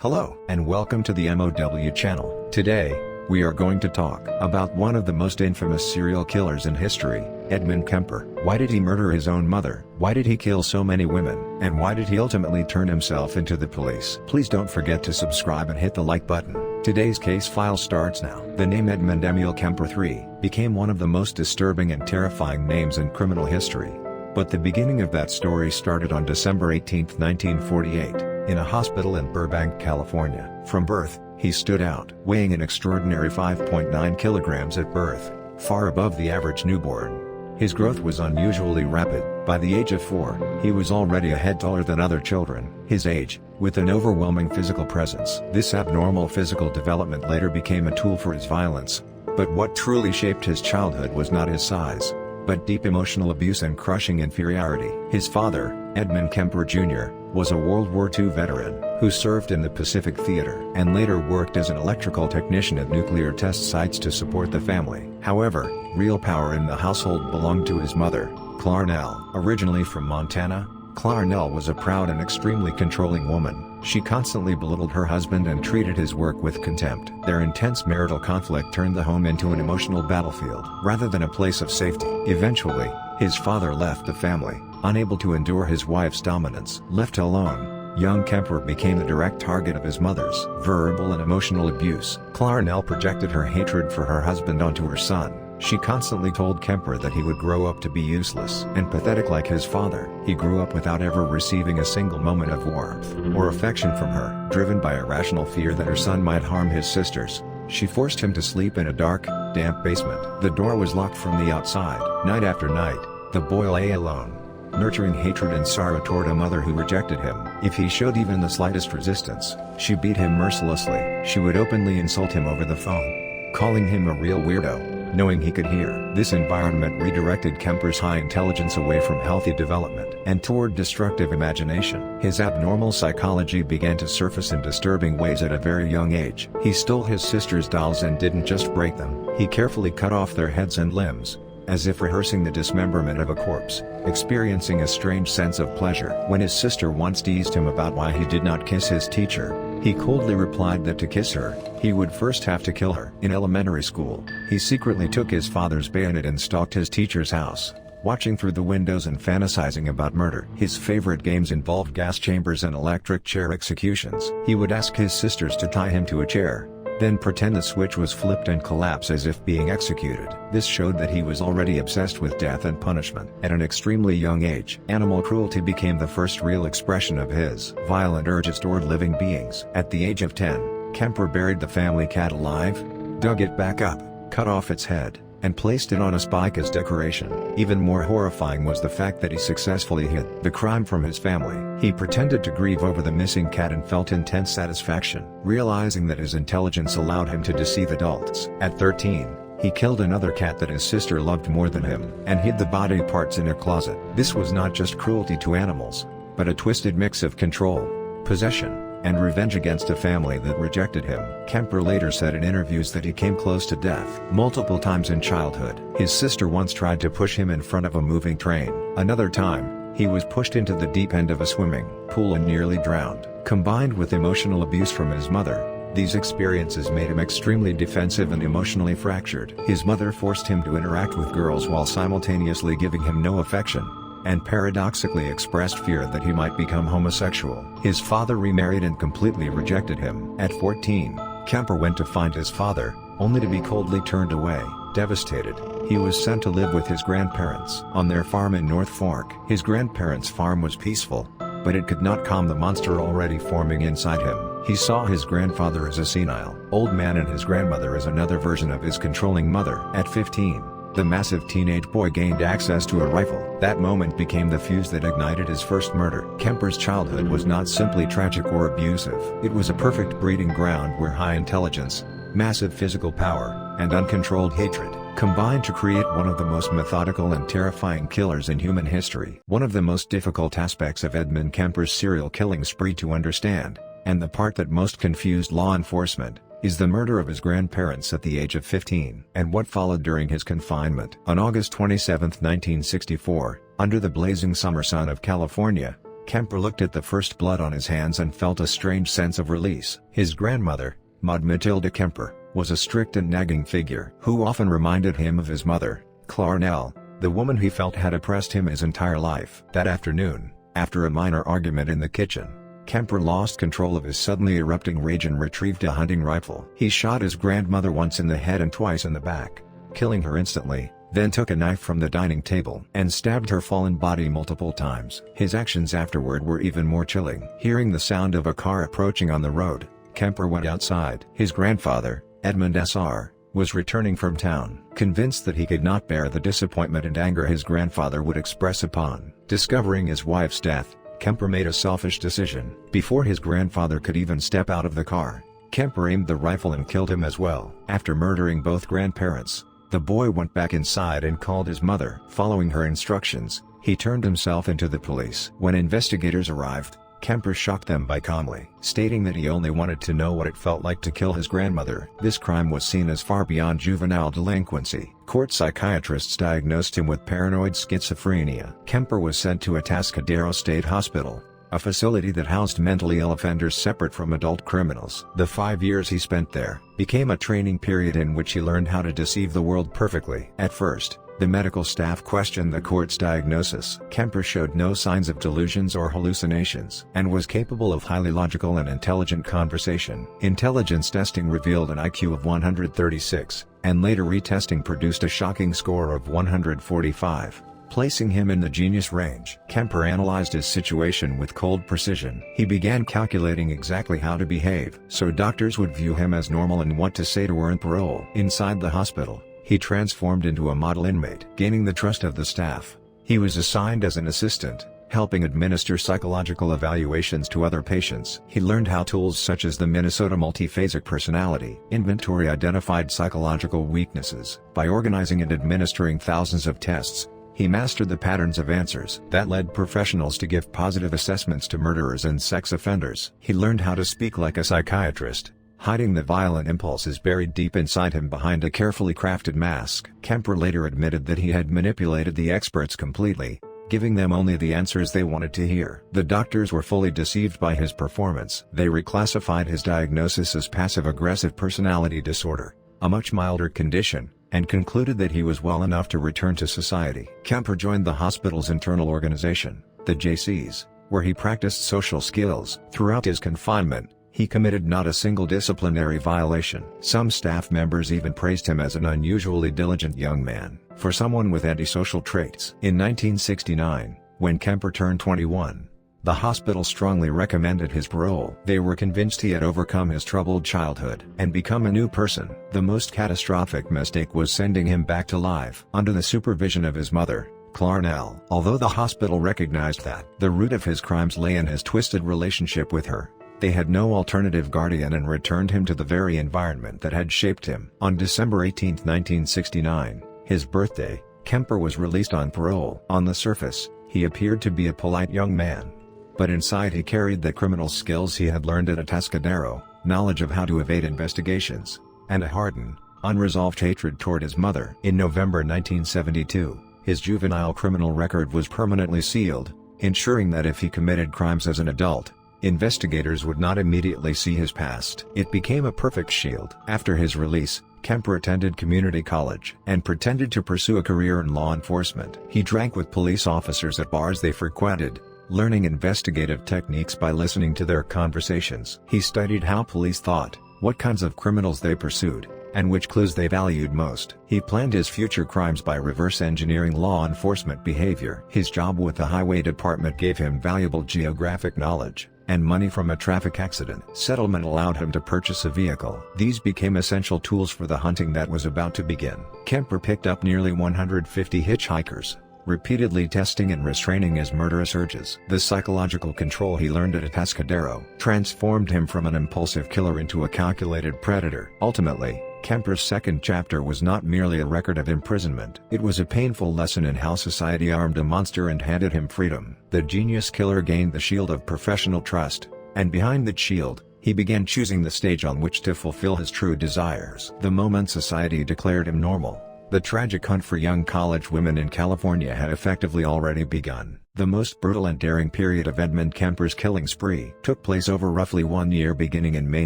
Hello, and welcome to the M.O.W. channel. Today, we are going to talk about one of the most infamous serial killers in history, Edmund Kemper. Why did he murder his own mother? Why did he kill so many women? And why did he ultimately turn himself into the police? Please don't forget to subscribe and hit the like button. Today's case file starts now. The name Edmund Emil Kemper III became one of the most disturbing and terrifying names in criminal history. But the beginning of that story started on December 18, 1948. In a hospital in Burbank, California. From birth, he stood out, weighing an extraordinary 5.9 kilograms at birth, far above the average newborn. His growth was unusually rapid. By the age of 4, he was already a head taller than other children, his age, with an overwhelming physical presence. This abnormal physical development later became a tool for his violence. But what truly shaped his childhood was not his size, but deep emotional abuse and crushing inferiority. His father, Edmund Kemper Jr., was a World War II veteran, who served in the Pacific Theater and later worked as an electrical technician at nuclear test sites to support the family. However, real power in the household belonged to his mother, Clarnell. Originally from Montana, Clarnell was a proud and extremely controlling woman. She constantly belittled her husband and treated his work with contempt. Their intense marital conflict turned the home into an emotional battlefield, rather than a place of safety. Eventually, his father left the family, unable to endure his wife's dominance. Left alone, young Kemper became the direct target of his mother's verbal and emotional abuse. Clarnell projected her hatred for her husband onto her son. She constantly told Kemper that he would grow up to be useless and pathetic like his father. He grew up without ever receiving a single moment of warmth or affection from her. Driven by irrational fear that her son might harm his sisters, she forced him to sleep in a dark, damp basement. The door was locked from the outside. Night after night, the boy lay alone, nurturing hatred and sorrow toward a mother who rejected him. If he showed even the slightest resistance, she beat him mercilessly. She would openly insult him over the phone, calling him a real weirdo, knowing he could hear. This environment redirected Kemper's high intelligence away from healthy development and toward destructive imagination. His abnormal psychology began to surface in disturbing ways at a very young age. He stole his sister's dolls and didn't just break them. He carefully cut off their heads and limbs, as if rehearsing the dismemberment of a corpse, experiencing a strange sense of pleasure. When his sister once teased him about why he did not kiss his teacher, he coldly replied that to kiss her, he would first have to kill her. In elementary school, he secretly took his father's bayonet and stalked his teacher's house, watching through the windows and fantasizing about murder. His favorite games involved gas chambers and electric chair executions. He would ask his sisters to tie him to a chair, then pretend the switch was flipped and collapse as if being executed. This showed that he was already obsessed with death and punishment. At an extremely young age, animal cruelty became the first real expression of his violent urges toward living beings. At the age of 10, Kemper buried the family cat alive, dug it back up, cut off its head, and placed it on a spike as decoration. Even more horrifying was the fact that he successfully hid the crime from his family. He pretended to grieve over the missing cat and felt intense satisfaction, realizing that his intelligence allowed him to deceive adults. At 13, he killed another cat that his sister loved more than him, and hid the body parts in a closet. This was not just cruelty to animals, but a twisted mix of control, possession, and revenge against a family that rejected him. Kemper later said in interviews that he came close to death multiple times in childhood. His sister once tried to push him in front of a moving train. Another time, he was pushed into the deep end of a swimming pool and nearly drowned. Combined with emotional abuse from his mother, these experiences made him extremely defensive and emotionally fractured. His mother forced him to interact with girls while simultaneously giving him no affection, and paradoxically expressed fear that he might become homosexual. His father remarried and completely rejected him. At 14, Kemper went to find his father, only to be coldly turned away. Devastated, he was sent to live with his grandparents on their farm in North Fork. His grandparents' farm was peaceful, but it could not calm the monster already forming inside him. He saw his grandfather as a senile old man and his grandmother as another version of his controlling mother. At 15, the massive teenage boy gained access to a rifle. That moment became the fuse that ignited his first murder. Kemper's childhood was not simply tragic or abusive. It was a perfect breeding ground where high intelligence, massive physical power, and uncontrolled hatred combined to create one of the most methodical and terrifying killers in human history. One of the most difficult aspects of Edmund Kemper's serial killing spree to understand, and the part that most confused law enforcement, is the murder of his grandparents at the age of 15, and what followed during his confinement. On August 27, 1964, under the blazing summer sun of California, Kemper looked at the first blood on his hands and felt a strange sense of release. His grandmother, Maud Matilda Kemper, was a strict and nagging figure who often reminded him of his mother, Clarnell, the woman he felt had oppressed him his entire life. That afternoon, after a minor argument in the kitchen, Kemper lost control of his suddenly erupting rage and retrieved a hunting rifle. He shot his grandmother once in the head and twice in the back, killing her instantly, then took a knife from the dining table and stabbed her fallen body multiple times. His actions afterward were even more chilling. Hearing the sound of a car approaching on the road, Kemper went outside. His grandfather, Edmund S.R., was returning from town. Convinced that he could not bear the disappointment and anger his grandfather would express upon discovering his wife's death, Kemper made a selfish decision. Before his grandfather could even step out of the car, Kemper aimed the rifle and killed him as well. After murdering both grandparents, the boy went back inside and called his mother. Following her instructions, he turned himself into the police. When investigators arrived, Kemper shocked them by calmly stating that he only wanted to know what it felt like to kill his grandmother. This crime was seen as far beyond juvenile delinquency. Court psychiatrists diagnosed him with paranoid schizophrenia. Kemper was sent to Atascadero State Hospital, a facility that housed mentally ill offenders separate from adult criminals. The 5 years he spent there became a training period in which he learned how to deceive the world perfectly. At first, the medical staff questioned the court's diagnosis. Kemper showed no signs of delusions or hallucinations and was capable of highly logical and intelligent conversation. Intelligence testing revealed an IQ of 136, and later retesting produced a shocking score of 145. Placing him in the genius range. Kemper analyzed his situation with cold precision. He began calculating exactly how to behave so doctors would view him as normal and what to say to earn parole. Inside the hospital, he transformed into a model inmate. Gaining the trust of the staff, he was assigned as an assistant, helping administer psychological evaluations to other patients. He learned how tools such as the Minnesota Multiphasic Personality Inventory identified psychological weaknesses. By organizing and administering thousands of tests, he mastered the patterns of answers that led professionals to give positive assessments to murderers and sex offenders. He learned how to speak like a psychiatrist, hiding the violent impulses buried deep inside him behind a carefully crafted mask. Kemper later admitted that he had manipulated the experts completely, giving them only the answers they wanted to hear. The doctors were fully deceived by his performance. They reclassified his diagnosis as passive-aggressive personality disorder, a much milder condition, and concluded that he was well enough to return to society. Kemper joined the hospital's internal organization, the JCs, where he practiced social skills. Throughout his confinement, he committed not a single disciplinary violation. Some staff members even praised him as an unusually diligent young man for someone with antisocial traits. In 1969, when Kemper turned 21, the hospital strongly recommended his parole. They were convinced he had overcome his troubled childhood and become a new person. The most catastrophic mistake was sending him back to life under the supervision of his mother, Clarnell. Although the hospital recognized that the root of his crimes lay in his twisted relationship with her, they had no alternative guardian and returned him to the very environment that had shaped him. On December 18, 1969, his birthday, Kemper was released on parole. On the surface, he appeared to be a polite young man, but inside he carried the criminal skills he had learned at Atascadero, knowledge of how to evade investigations, and a hardened, unresolved hatred toward his mother. In November 1972, his juvenile criminal record was permanently sealed, ensuring that if he committed crimes as an adult, investigators would not immediately see his past. It became a perfect shield. After his release, Kemper attended community college and pretended to pursue a career in law enforcement. He drank with police officers at bars they frequented, learning investigative techniques by listening to their conversations. He studied how police thought, what kinds of criminals they pursued, and which clues they valued most. He planned his future crimes by reverse engineering law enforcement behavior. His job with the highway department gave him valuable geographic knowledge, and money from a traffic accident settlement allowed him to purchase a vehicle. These became essential tools for the hunting that was about to begin. Kemper picked up nearly 150 hitchhikers, repeatedly testing and restraining his murderous urges. The psychological control he learned at Atascadero transformed him from an impulsive killer into a calculated predator. Ultimately, Kemper's second chapter was not merely a record of imprisonment. It was a painful lesson in how society armed a monster and handed him freedom. The genius killer gained the shield of professional trust, and behind that shield, he began choosing the stage on which to fulfill his true desires. The moment society declared him normal, The tragic hunt for young college women in California had effectively already begun. The most brutal and daring period of Edmund Kemper's killing spree took place over roughly 1 year beginning in May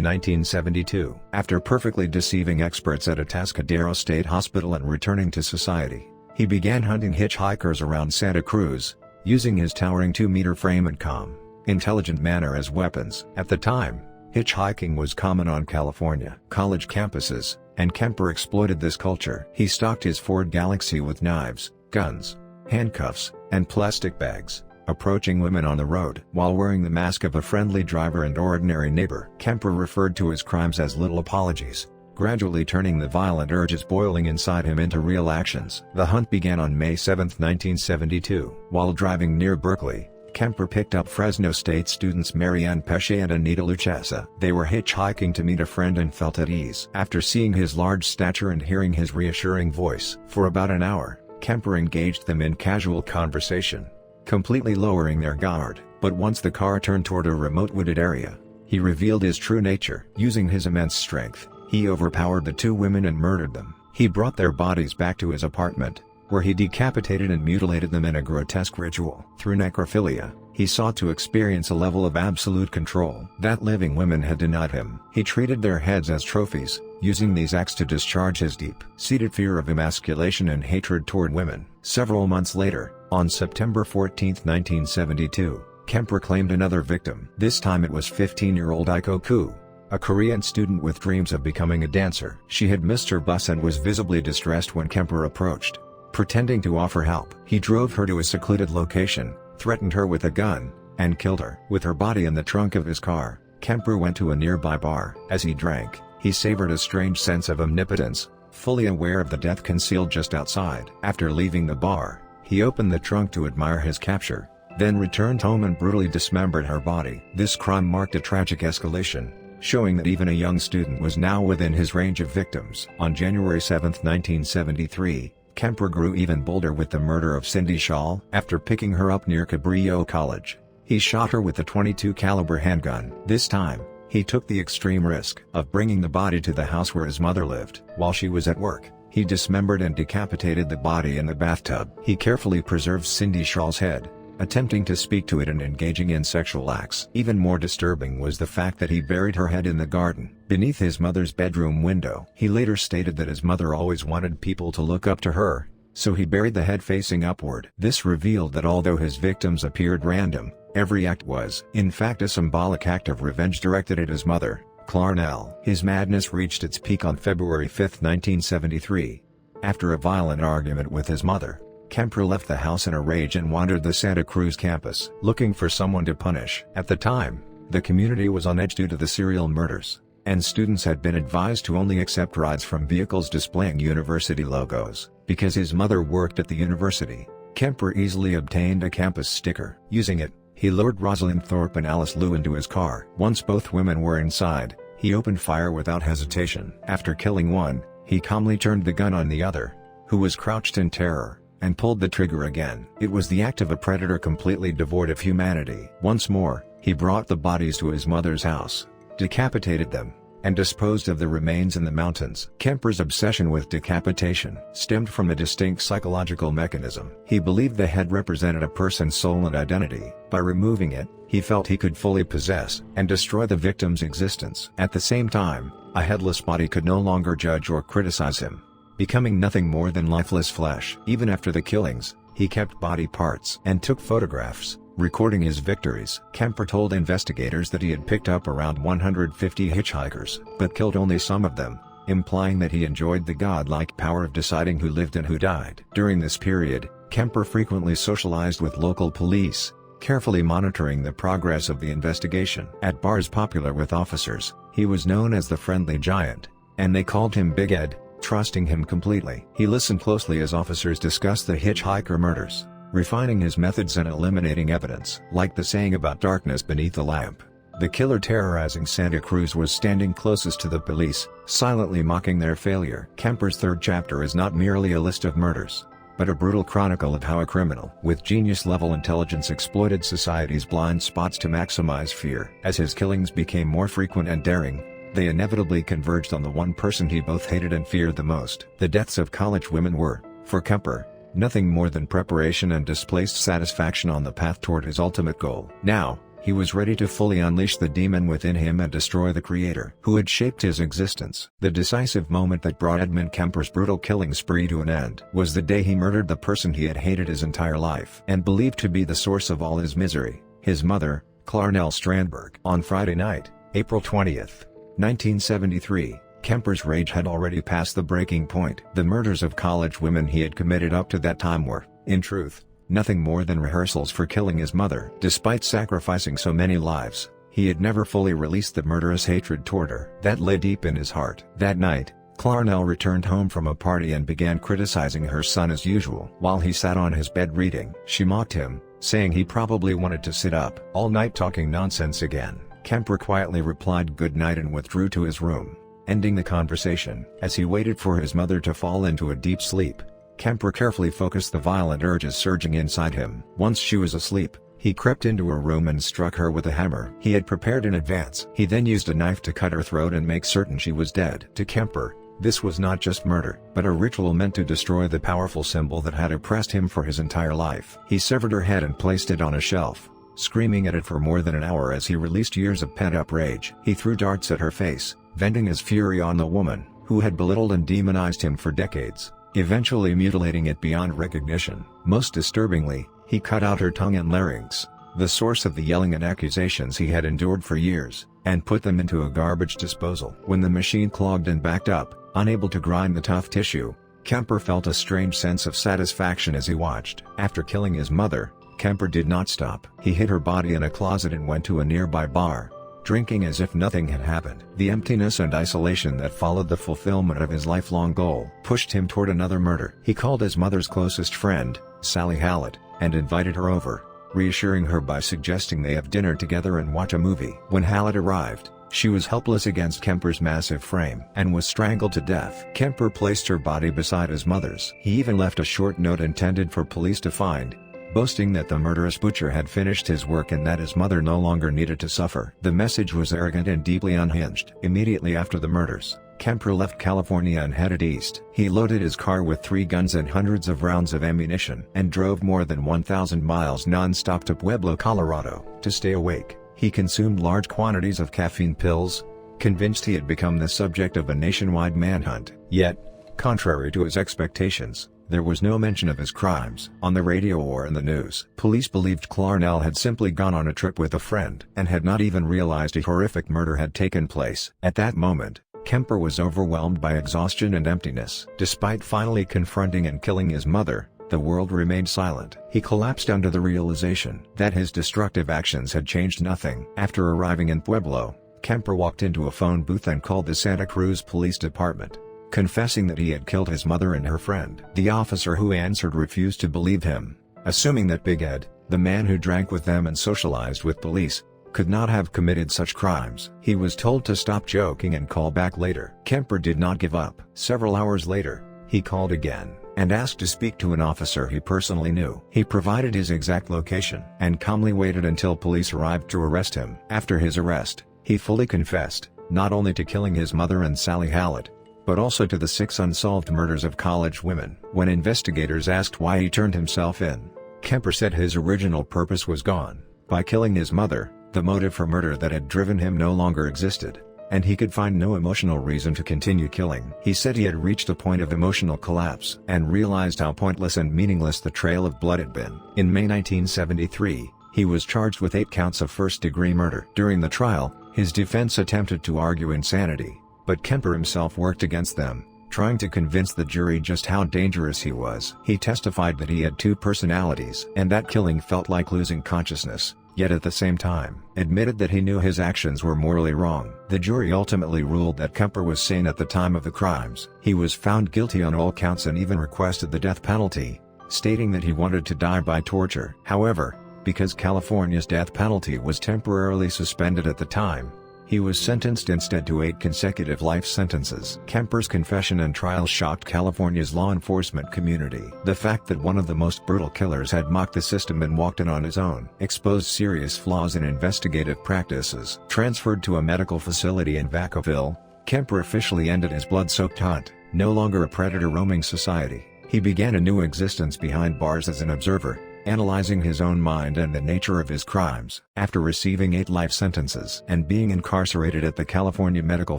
1972. After perfectly deceiving experts at Atascadero State Hospital and returning to society, he began hunting hitchhikers around Santa Cruz, using his towering 2-meter frame and calm, intelligent manner as weapons. At the time, hitchhiking was common on California college campuses, and Kemper exploited this culture. He stocked his Ford Galaxy with knives, guns, handcuffs, and plastic bags, approaching women on the road while wearing the mask of a friendly driver and ordinary neighbor. Kemper referred to his crimes as little apologies, gradually turning the violent urges boiling inside him into real actions. The hunt began on May 7, 1972. While driving near Berkeley, Kemper picked up Fresno State students Marianne Pesce and Anita Lucchesa. They were hitchhiking to meet a friend and felt at ease after seeing his large stature and hearing his reassuring voice. For about an hour, Kemper engaged them in casual conversation, completely lowering their guard. But once the car turned toward a remote wooded area, he revealed his true nature. Using his immense strength, he overpowered the 2 women and murdered them. He brought their bodies back to his apartment, where he decapitated and mutilated them in a grotesque ritual. Through necrophilia, he sought to experience a level of absolute control that living women had denied him. He treated their heads as trophies, using these acts to discharge his deep-seated fear of emasculation and hatred toward women. Several months later, on September 14, 1972, Kemper claimed another victim. This time it was 15-year-old Aiko Koo, a Korean student with dreams of becoming a dancer. She had missed her bus and was visibly distressed when Kemper approached. Pretending to offer help, he drove her to a secluded location, threatened her with a gun, and killed her. With her body in the trunk of his car, Kemper went to a nearby bar. As he drank, he savored a strange sense of omnipotence, fully aware of the death concealed just outside. After leaving the bar, he opened the trunk to admire his capture, then returned home and brutally dismembered her body. This crime marked a tragic escalation, showing that even a young student was now within his range of victims. On January 7, 1973, Kemper grew even bolder with the murder of Cindy Shaw. After picking her up near Cabrillo College, he shot her with a .22 caliber handgun. This time, he took the extreme risk of bringing the body to the house where his mother lived. While she was at work, he dismembered and decapitated the body in the bathtub. He carefully preserved Cindy Shaw's head, attempting to speak to it and engaging in sexual acts. Even more disturbing was the fact that he buried her head in the garden, beneath his mother's bedroom window. He later stated that his mother always wanted people to look up to her, so he buried the head facing upward. This revealed that although his victims appeared random, every act was, in fact, a symbolic act of revenge directed at his mother, Clarnell. His madness reached its peak on February 5, 1973. After a violent argument with his mother, Kemper left the house in a rage and wandered the Santa Cruz campus, looking for someone to punish. At the time, the community was on edge due to the serial murders, and students had been advised to only accept rides from vehicles displaying university logos. Because his mother worked at the university, Kemper easily obtained a campus sticker. Using it, he lured Rosalind Thorpe and Alice Liu into his car. Once both women were inside, he opened fire without hesitation. After killing one, he calmly turned the gun on the other, who was crouched in terror, and pulled the trigger again. It was the act of a predator completely devoid of humanity. Once more, he brought the bodies to his mother's house, decapitated them, and disposed of the remains in the mountains. Kemper's obsession with decapitation stemmed from a distinct psychological mechanism. He believed the head represented a person's soul and identity. By removing it, he felt he could fully possess and destroy the victim's existence. At the same time, a headless body could no longer judge or criticize him, becoming nothing more than lifeless flesh. Even after the killings, he kept body parts and took photographs, recording his victories. Kemper told investigators that he had picked up around 150 hitchhikers, but killed only some of them, implying that he enjoyed the godlike power of deciding who lived and who died. During this period, Kemper frequently socialized with local police, carefully monitoring the progress of the investigation. At bars popular with officers, he was known as the Friendly Giant, and they called him Big Ed, trusting him completely. He listened closely as officers discussed the hitchhiker murders, refining his methods and eliminating evidence. Like the saying about darkness beneath the lamp, the killer terrorizing Santa Cruz was standing closest to the police, silently mocking their failure. Kemper's third chapter is not merely a list of murders, but a brutal chronicle of how a criminal with genius-level intelligence exploited society's blind spots to maximize fear. As his killings became more frequent and daring, they inevitably converged on the one person he both hated and feared the most. The deaths of college women were, for Kemper, nothing more than preparation and displaced satisfaction on the path toward his ultimate goal. Now, he was ready to fully unleash the demon within him and destroy the creator who had shaped his existence. The decisive moment that brought Edmund Kemper's brutal killing spree to an end was the day he murdered the person he had hated his entire life and believed to be the source of all his misery, his mother, Clarnell Strandberg. On Friday night, April 20th, 1973, Kemper's rage had already passed the breaking point. The murders of college women he had committed up to that time were, in truth, nothing more than rehearsals for killing his mother. Despite sacrificing so many lives, he had never fully released the murderous hatred toward her that lay deep in his heart. That night, Clarnell returned home from a party and began criticizing her son as usual. While he sat on his bed reading, she mocked him, saying he probably wanted to sit up all night talking nonsense again. Kemper quietly replied good night and withdrew to his room, ending the conversation. As he waited for his mother to fall into a deep sleep, Kemper carefully focused the violent urges surging inside him. Once she was asleep, he crept into her room and struck her with a hammer he had prepared in advance. He then used a knife to cut her throat and make certain she was dead. To Kemper, this was not just murder, but a ritual meant to destroy the powerful symbol that had oppressed him for his entire life. He severed her head and placed it on a shelf, screaming at it for more than an hour as he released years of pent-up rage. He threw darts at her face, venting his fury on the woman who had belittled and demonized him for decades, eventually mutilating it beyond recognition. Most disturbingly, he cut out her tongue and larynx, the source of the yelling and accusations he had endured for years, and put them into a garbage disposal. When the machine clogged and backed up, unable to grind the tough tissue, Kemper felt a strange sense of satisfaction as he watched. After killing his mother, Kemper did not stop. He hid her body in a closet and went to a nearby bar, drinking as if nothing had happened. The emptiness and isolation that followed the fulfillment of his lifelong goal pushed him toward another murder. He called his mother's closest friend, Sally Hallett, and invited her over, reassuring her by suggesting they have dinner together and watch a movie. When Hallett arrived, she was helpless against Kemper's massive frame and was strangled to death. Kemper placed her body beside his mother's. He even left a short note intended for police to find, boasting that the murderous butcher had finished his work and that his mother no longer needed to suffer. The message was arrogant and deeply unhinged. Immediately after the murders, Kemper left California and headed east. He loaded his car with 3 guns and hundreds of rounds of ammunition and drove more than 1,000 miles non-stop to Pueblo, Colorado. To stay awake, he consumed large quantities of caffeine pills, convinced he had become the subject of a nationwide manhunt. Yet, contrary to his expectations, there was no mention of his crimes on the radio or in the news. Police believed Clarnell had simply gone on a trip with a friend and had not even realized a horrific murder had taken place. At that moment, Kemper was overwhelmed by exhaustion and emptiness. Despite finally confronting and killing his mother, the world remained silent. He collapsed under the realization that his destructive actions had changed nothing. After arriving in Pueblo, Kemper walked into a phone booth and called the Santa Cruz Police Department, confessing that he had killed his mother and her friend. The officer who answered refused to believe him, assuming that Big Ed, the man who drank with them and socialized with police, could not have committed such crimes. He was told to stop joking and call back later. Kemper did not give up. Several hours later, he called again and asked to speak to an officer he personally knew. He provided his exact location and calmly waited until police arrived to arrest him. After his arrest, he fully confessed, not only to killing his mother and Sally Hallett, but also to the 6 unsolved murders of college women. When investigators asked why he turned himself in, Kemper said his original purpose was gone. By killing his mother, the motive for murder that had driven him no longer existed, and he could find no emotional reason to continue killing. He said he had reached a point of emotional collapse and realized how pointless and meaningless the trail of blood had been. In May 1973, he was charged with 8 counts of first-degree murder. During the trial, his defense attempted to argue insanity, but Kemper himself worked against them, trying to convince the jury just how dangerous he was. He testified that he had 2 personalities and that killing felt like losing consciousness, yet at the same time, admitted that he knew his actions were morally wrong. The jury ultimately ruled that Kemper was sane at the time of the crimes. He was found guilty on all counts and even requested the death penalty, stating that he wanted to die by torture. However, because California's death penalty was temporarily suspended at the time, He was sentenced instead to 8 consecutive life sentences. Kemper's confession and trial shocked California's law enforcement community. The fact that one of the most brutal killers had mocked the system and walked in on his own exposed serious flaws in investigative practices. Transferred to a medical facility in Vacaville, Kemper officially ended his blood-soaked hunt. No longer a predator roaming society, he began a new existence behind bars as an observer, analyzing his own mind and the nature of his crimes. After receiving 8 life sentences and being incarcerated at the California Medical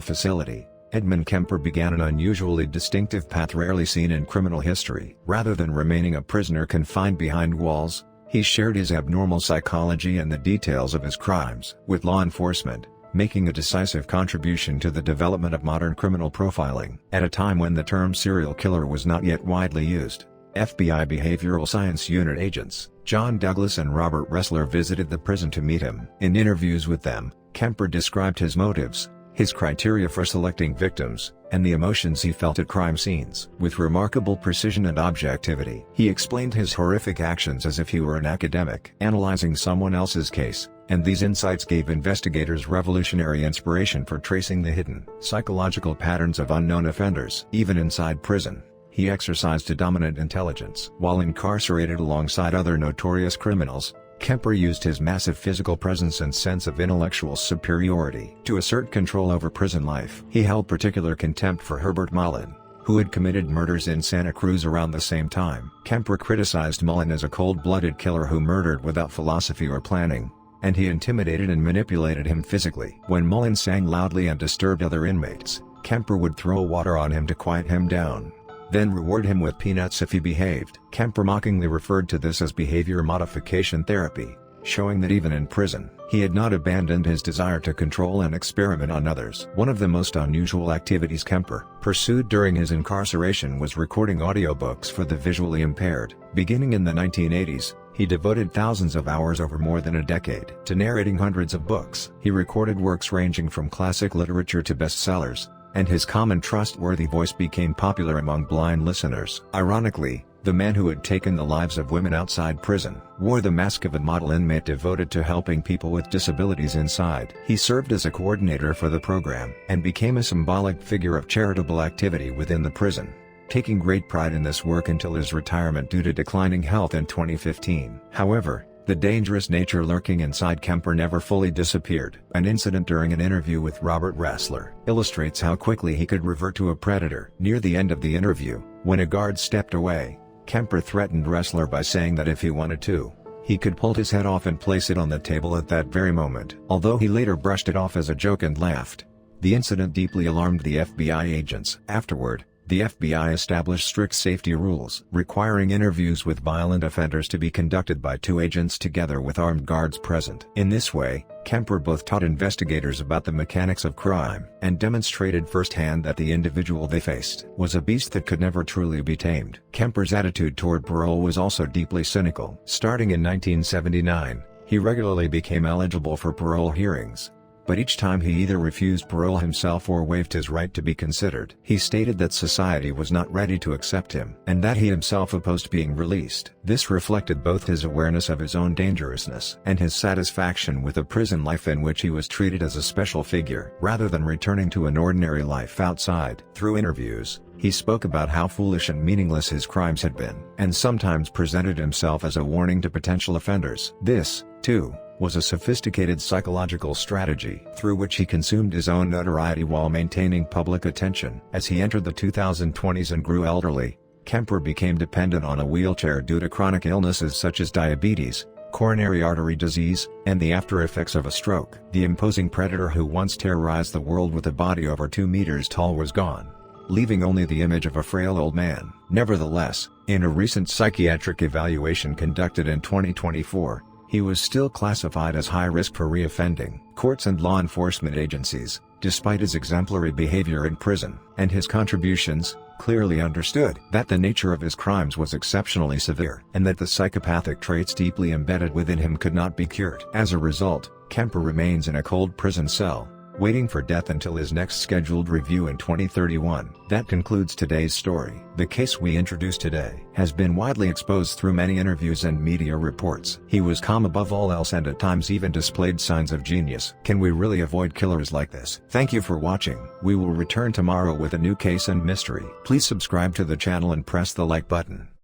Facility, Edmund Kemper began an unusually distinctive path rarely seen in criminal history. Rather than remaining a prisoner confined behind walls, he shared his abnormal psychology and the details of his crimes with law enforcement, making a decisive contribution to the development of modern criminal profiling. At a time when the term serial killer was not yet widely used, FBI Behavioral Science Unit agents, John Douglas and Robert Ressler visited the prison to meet him. In interviews with them, Kemper described his motives, his criteria for selecting victims, and the emotions he felt at crime scenes. With remarkable precision and objectivity, he explained his horrific actions as if he were an academic analyzing someone else's case, and these insights gave investigators revolutionary inspiration for tracing the hidden, psychological patterns of unknown offenders. Even inside prison, he exercised a dominant intelligence. While incarcerated alongside other notorious criminals, Kemper used his massive physical presence and sense of intellectual superiority to assert control over prison life. He held particular contempt for Herbert Mullen, who had committed murders in Santa Cruz around the same time. Kemper criticized Mullen as a cold-blooded killer who murdered without philosophy or planning, and he intimidated and manipulated him physically. When Mullen sang loudly and disturbed other inmates, Kemper would throw water on him to quiet him down, then reward him with peanuts if he behaved. Kemper mockingly referred to this as behavior modification therapy, showing that even in prison, he had not abandoned his desire to control and experiment on others. One of the most unusual activities Kemper pursued during his incarceration was recording audiobooks for the visually impaired. Beginning in the 1980s, he devoted thousands of hours over more than a decade to narrating hundreds of books. He recorded works ranging from classic literature to bestsellers, and his calm and trustworthy voice became popular among blind listeners. Ironically, the man who had taken the lives of women outside prison wore the mask of a model inmate devoted to helping people with disabilities inside. He served as a coordinator for the program and became a symbolic figure of charitable activity within the prison, taking great pride in this work until his retirement due to declining health in 2015. However, the dangerous nature lurking inside Kemper never fully disappeared. An incident during an interview with Robert Ressler illustrates how quickly he could revert to a predator. Near the end of the interview, when a guard stepped away, Kemper threatened Ressler by saying that if he wanted to, he could pull his head off and place it on the table at that very moment. Although he later brushed it off as a joke and laughed, the incident deeply alarmed the FBI agents. Afterward, the FBI established strict safety rules requiring interviews with violent offenders to be conducted by 2 agents together with armed guards present. In this way, Kemper both taught investigators about the mechanics of crime and demonstrated firsthand that the individual they faced was a beast that could never truly be tamed. Kemper's attitude toward parole was also deeply cynical. Starting in 1979, he regularly became eligible for parole hearings, but each time he either refused parole himself or waived his right to be considered. He stated that society was not ready to accept him, and that he himself opposed being released. This reflected both his awareness of his own dangerousness and his satisfaction with a prison life in which he was treated as a special figure, rather than returning to an ordinary life outside. Through interviews, he spoke about how foolish and meaningless his crimes had been, and sometimes presented himself as a warning to potential offenders. This, too, was a sophisticated psychological strategy through which he consumed his own notoriety while maintaining public attention. As he entered the 2020s and grew elderly, Kemper became dependent on a wheelchair due to chronic illnesses such as diabetes, coronary artery disease, and the after-effects of a stroke. The imposing predator who once terrorized the world with a body over 2 meters tall was gone, leaving only the image of a frail old man. Nevertheless, in a recent psychiatric evaluation conducted in 2024, he was still classified as high risk for reoffending. Courts and law enforcement agencies, despite his exemplary behavior in prison and his contributions, clearly understood that the nature of his crimes was exceptionally severe and that the psychopathic traits deeply embedded within him could not be cured. As a result, Kemper remains in a cold prison cell, waiting for death until his next scheduled review in 2031. That concludes today's story. The case we introduced today has been widely exposed through many interviews and media reports. He was calm above all else and at times even displayed signs of genius. Can we really avoid killers like this? Thank you for watching. We will return tomorrow with a new case and mystery. Please subscribe to the channel and press the like button.